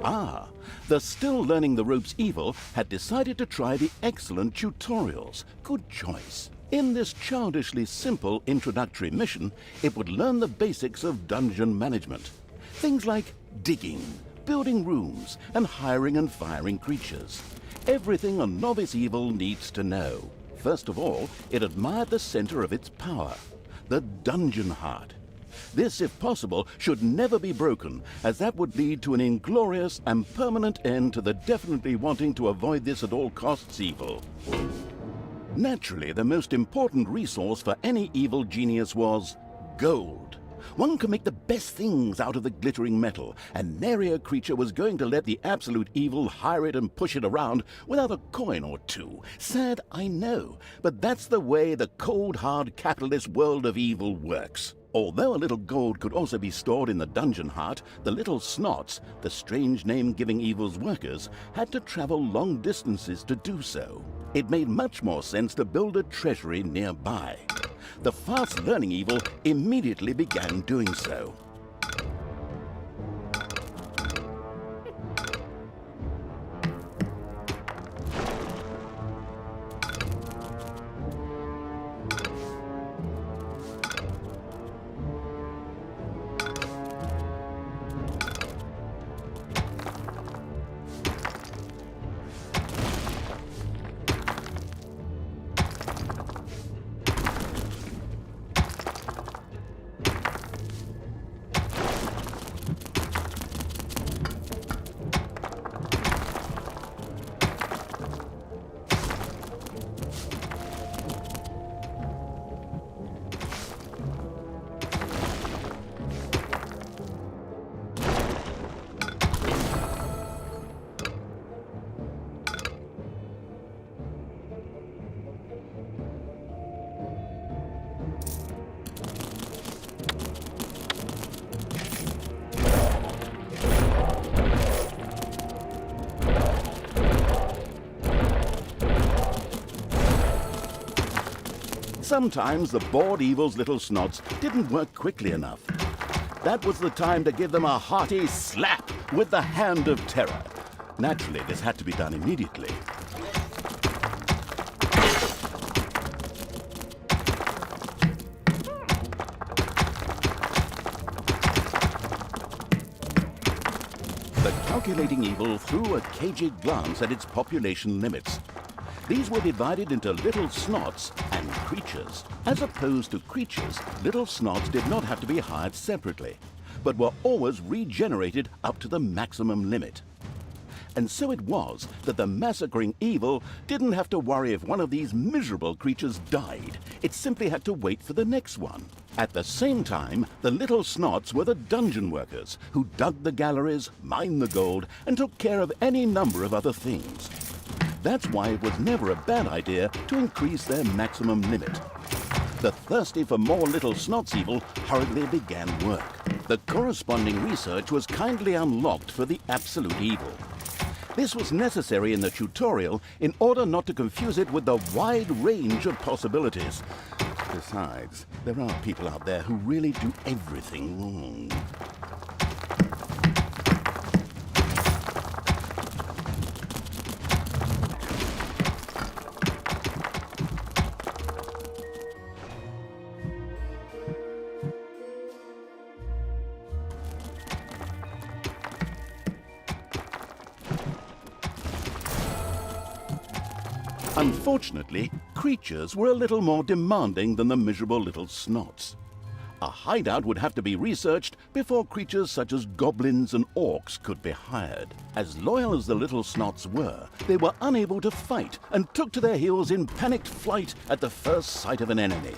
Ah, the still learning the ropes evil had decided to try the excellent tutorials. Good choice. In this childishly simple introductory mission, it would learn the basics of dungeon management. Things like digging, building rooms, and hiring and firing creatures. Everything a novice evil needs to know. First of all, it admired the center of its power, the dungeon heart. This, if possible, should never be broken, as that would lead to an inglorious and permanent end to the definitely wanting to avoid this at all costs evil. Naturally, the most important resource for any evil genius was gold. One can make the best things out of the glittering metal, and nary a creature was going to let the absolute evil hire it and push it around without a coin or two. Sad, I know, but that's the way the cold, hard capitalist world of evil works. Although a little gold could also be stored in the dungeon heart, the little snots, the strange name giving evil's workers, had to travel long distances to do so. It made much more sense to build a treasury nearby. The fast-learning evil immediately began doing so. Sometimes the bored evil's little snots didn't work quickly enough. That was the time to give them a hearty slap with the hand of terror. Naturally, this had to be done immediately. The calculating evil threw a cagey glance at its population limits. These were divided into little snots and creatures. As opposed to creatures, little snots did not have to be hired separately, but were always regenerated up to the maximum limit. And so it was that the massacring evil didn't have to worry if one of these miserable creatures died. It simply had to wait for the next one. At the same time, the little snots were the dungeon workers who dug the galleries, mined the gold, and took care of any number of other things. That's why it was never a bad idea to increase their maximum limit. The thirsty for more little snots evil hurriedly began work. The corresponding research was kindly unlocked for the absolute evil. This was necessary in the tutorial in order not to confuse it with the wide range of possibilities. Besides, there are people out there who really do everything wrong. Unfortunately, creatures were a little more demanding than the miserable little snots. A hideout would have to be researched before creatures such as goblins and orcs could be hired. As loyal as the little snots were, they were unable to fight and took to their heels in panicked flight at the first sight of an enemy.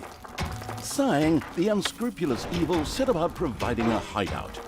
Sighing, the unscrupulous evil set about providing a hideout.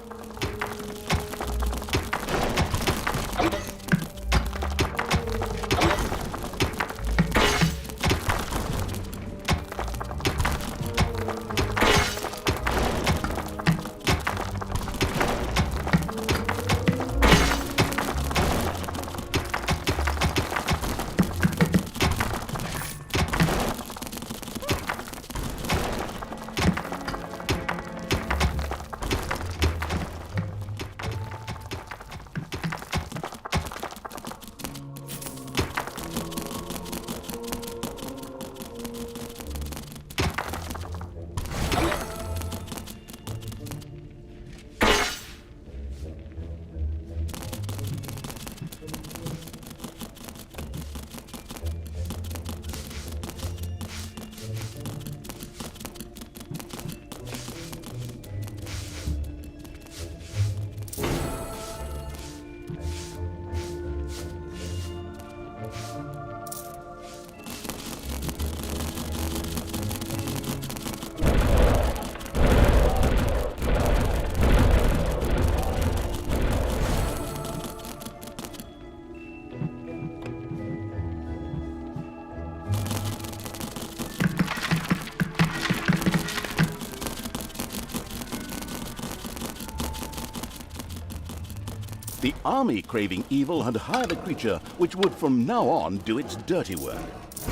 The army-craving evil had hired a creature which would from now on do its dirty work.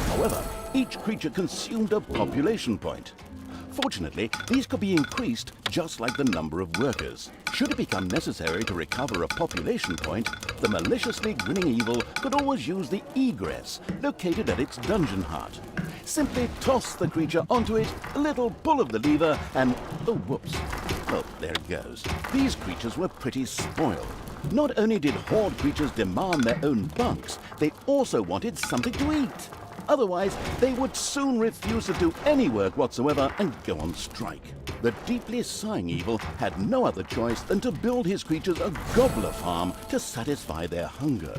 However, each creature consumed a population point. Fortunately, these could be increased just like the number of workers. Should it become necessary to recover a population point, the maliciously grinning evil could always use the egress located at its dungeon heart. Simply toss the creature onto it, a little pull of the lever, and oh, whoops. Oh, there it goes. These creatures were pretty spoiled. Not only did horde creatures demand their own bunks, they also wanted something to eat. Otherwise, they would soon refuse to do any work whatsoever and go on strike. The deeply sighing evil had no other choice than to build his creatures a gobbler farm to satisfy their hunger.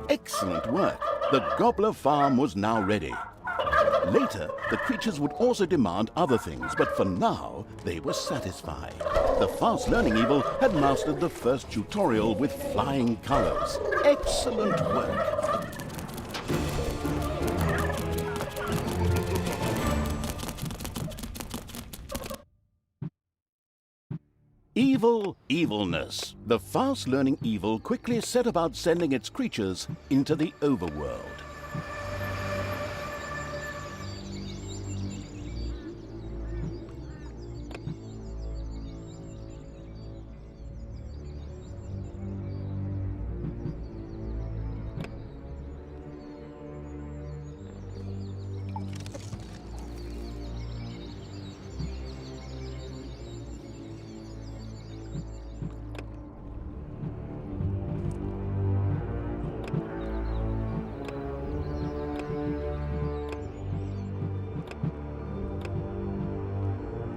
Excellent work. The gobbler farm was now ready. Later, the creatures would also demand other things, but for now, they were satisfied. The fast-learning evil had mastered the first tutorial with flying colors. Excellent work. Evil evilness. The fast-learning evil quickly set about sending its creatures into the overworld.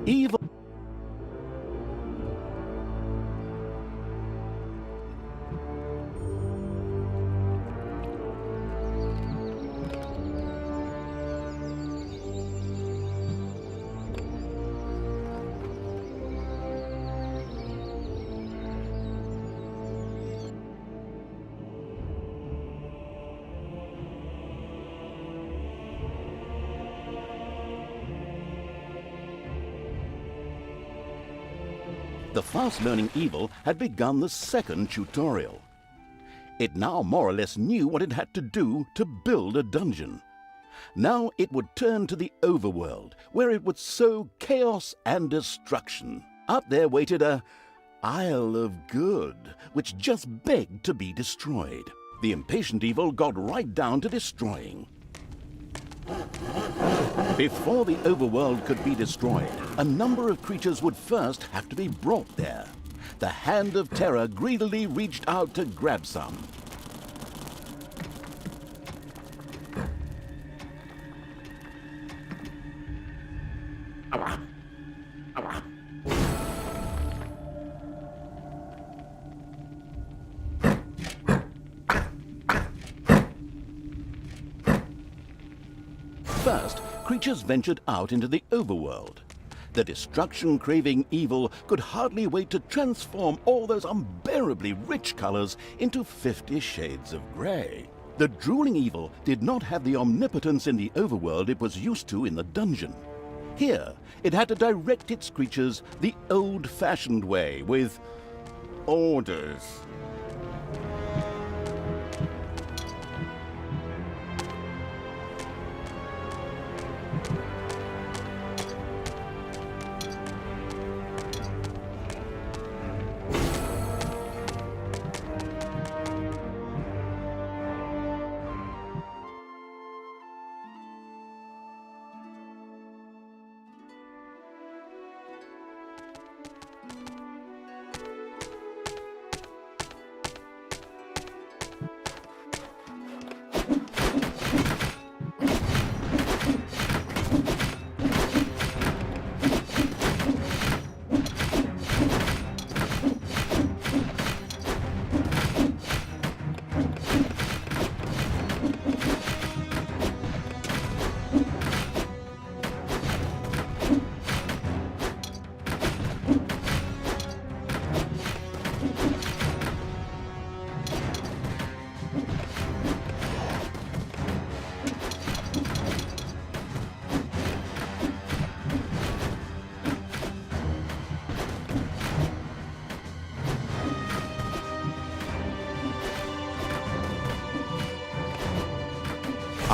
Evil. The fast-learning evil had begun the second tutorial. It now more or less knew what it had to do to build a dungeon. Now it would turn to the overworld, where it would sow chaos and destruction. Up there waited a Isle of Good, which just begged to be destroyed. The impatient evil got right down to destroying. Before the overworld could be destroyed, a number of creatures would first have to be brought there. The Hand of Terror greedily reached out to grab some. First, creatures ventured out into the overworld. The destruction-craving evil could hardly wait to transform all those unbearably rich colors into 50 shades of gray. The drooling evil did not have the omnipotence in the overworld it was used to in the dungeon. Here, it had to direct its creatures the old-fashioned way, with orders.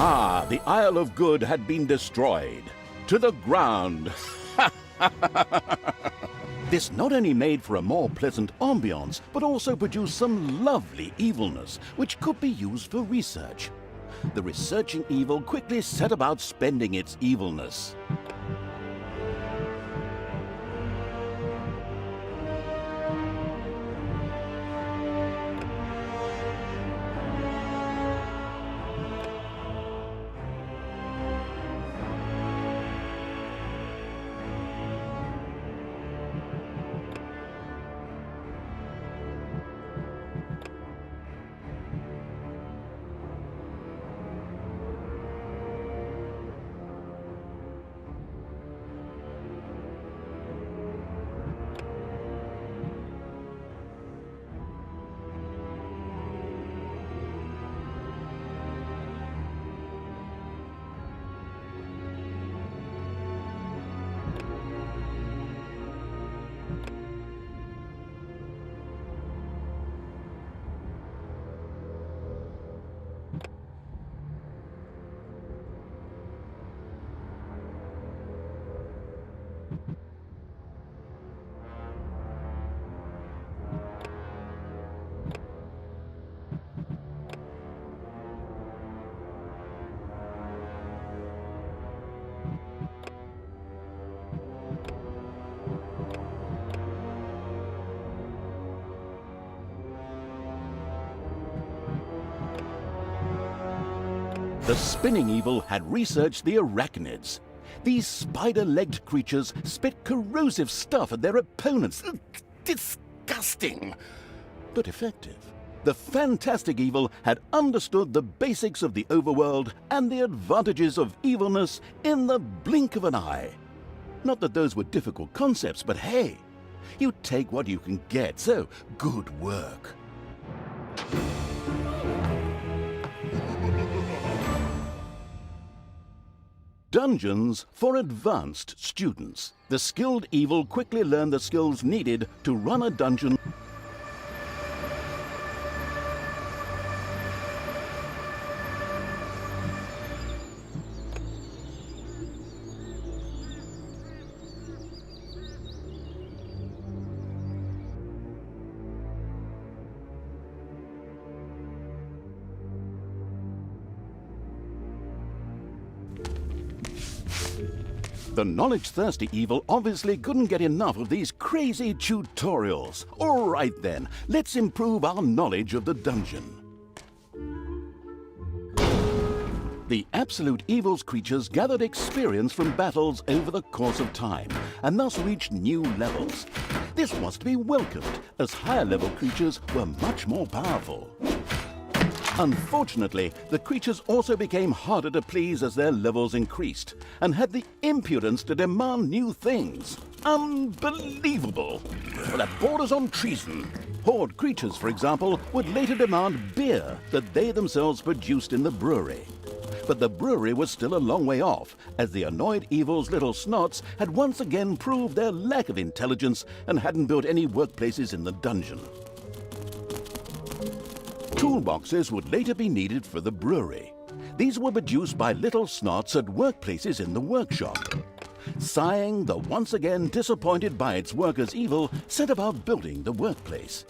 Ah, the Isle of Good had been destroyed. To the ground. This not only made for a more pleasant ambiance, but also produced some lovely evilness, which could be used for research. The researching evil quickly set about spending its evilness. The spinning evil had researched the arachnids. These spider-legged creatures spit corrosive stuff at their opponents. Disgusting, but effective. The fantastic evil had understood the basics of the overworld and the advantages of evilness in the blink of an eye. Not that those were difficult concepts, but hey, you take what you can get, so good work. Dungeons for advanced students. The skilled evil quickly learned the skills needed to run a dungeon. The knowledge-thirsty evil obviously couldn't get enough of these crazy tutorials. All right then, let's improve our knowledge of the dungeon. The absolute evil's creatures gathered experience from battles over the course of time, and thus reached new levels. This was to be welcomed, as higher-level creatures were much more powerful. Unfortunately, the creatures also became harder to please as their levels increased, and had the impudence to demand new things. Unbelievable! Well, that borders on treason. Horde creatures, for example, would later demand beer that they themselves produced in the brewery. But the brewery was still a long way off, as the annoyed evil's little snots had once again proved their lack of intelligence and hadn't built any workplaces in the dungeon. Toolboxes would later be needed for the brewery. These were produced by little snots at workplaces in the workshop. Sighing, the once again disappointed by its workers' evil, set about building the workplace.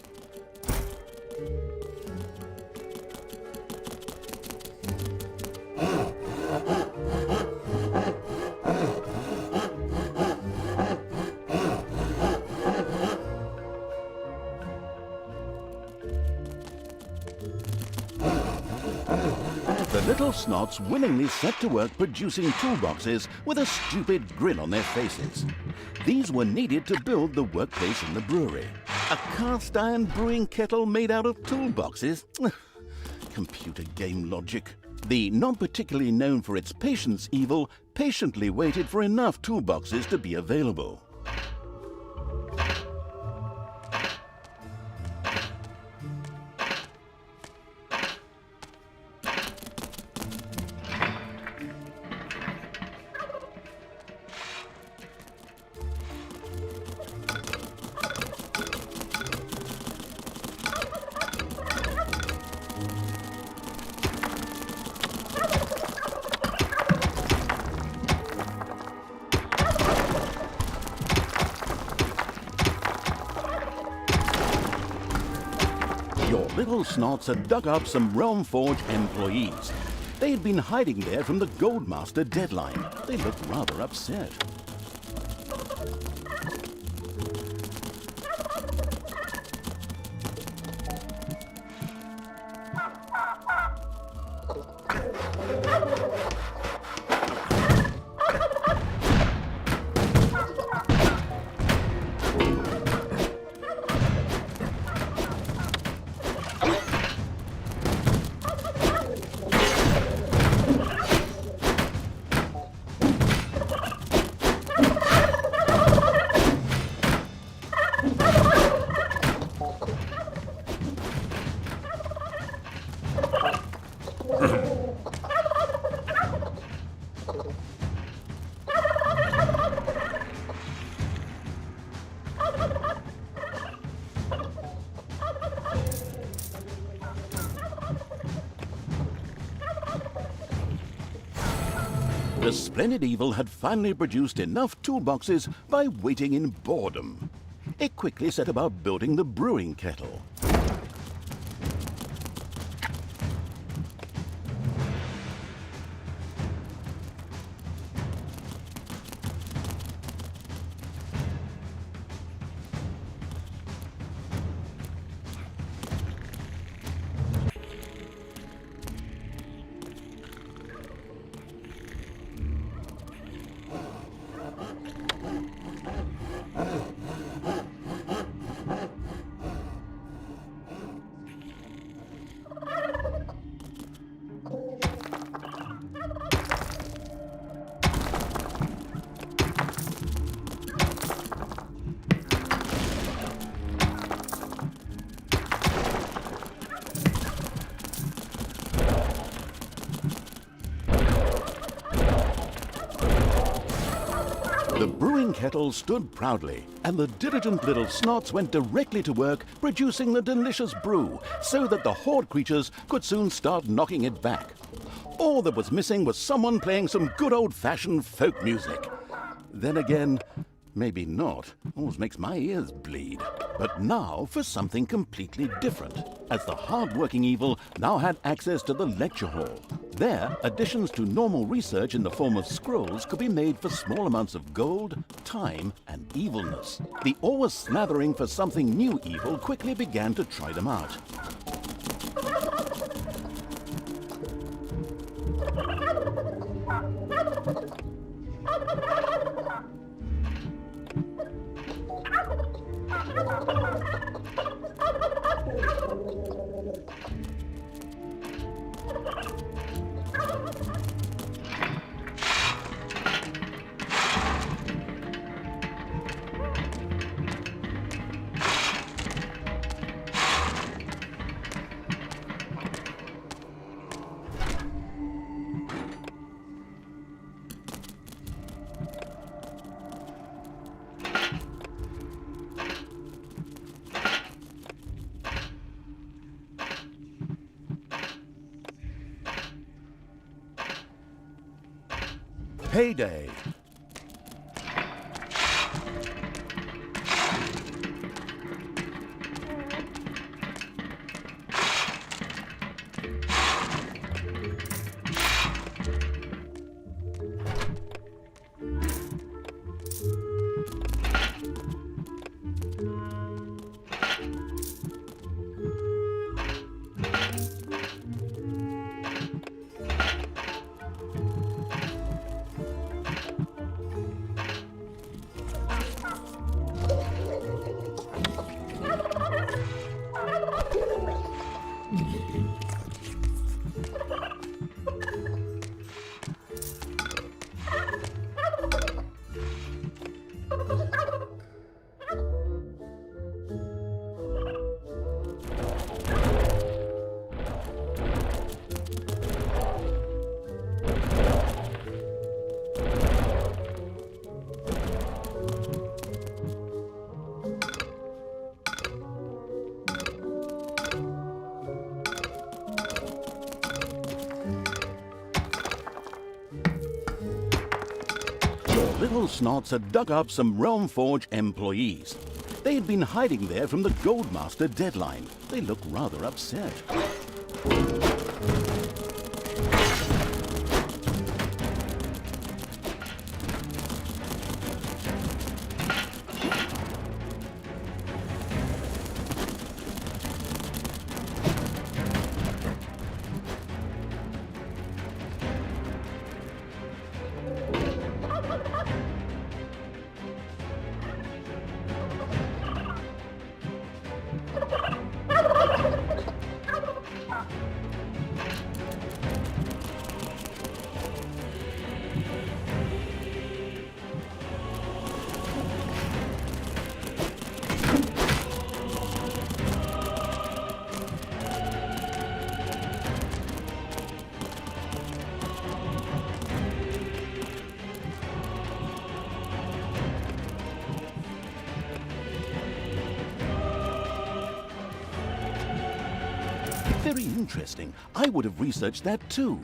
The little snots willingly set to work producing toolboxes with a stupid grin on their faces. These were needed to build the workplace in the brewery. A cast iron brewing kettle made out of toolboxes? Computer game logic. The not particularly known for its patience evil patiently waited for enough toolboxes to be available. little snots had dug up some Realm Forge employees. They had been hiding there from the Goldmaster deadline. They looked rather upset. The splendid evil had finally produced enough toolboxes by waiting in boredom. It quickly set about building the brewing kettle. The brewing kettle stood proudly, and the diligent little snots went directly to work producing the delicious brew so that the horde creatures could soon start knocking it back. All that was missing was someone playing some good old-fashioned folk music. Then again, maybe not. Always makes my ears bleed. But now for something completely different, as the hard-working evil now had access to the lecture hall. There, additions to normal research in the form of scrolls could be made for small amounts of gold, time, and evilness. The always slathering for something new evil quickly began to try them out. Payday. Little snots had dug up some Realm Forge employees. They had been hiding there from the Goldmaster deadline. They look rather upset. Very interesting. I would have researched that too.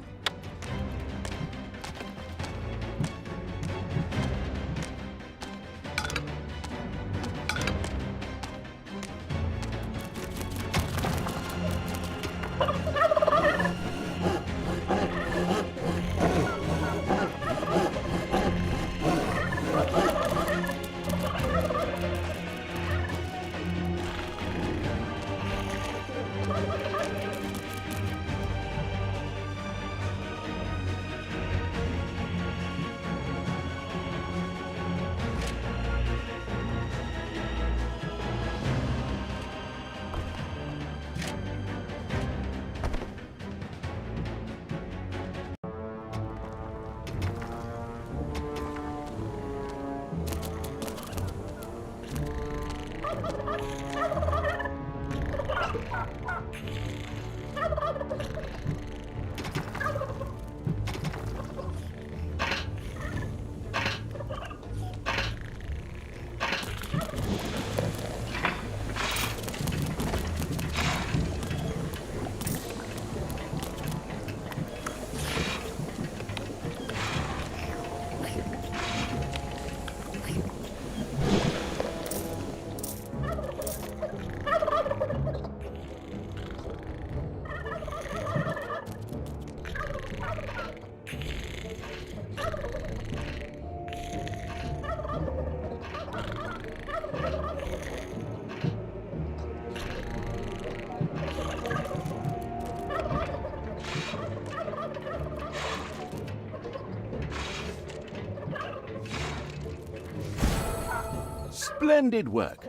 Splendid work!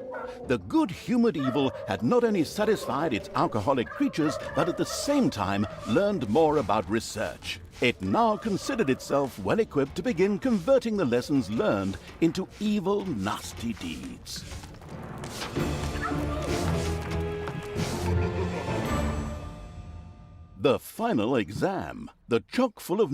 The good-humored evil had not only satisfied its alcoholic creatures, but at the same time learned more about research. It now considered itself well-equipped to begin converting the lessons learned into evil, nasty deeds. The final exam, the chock full of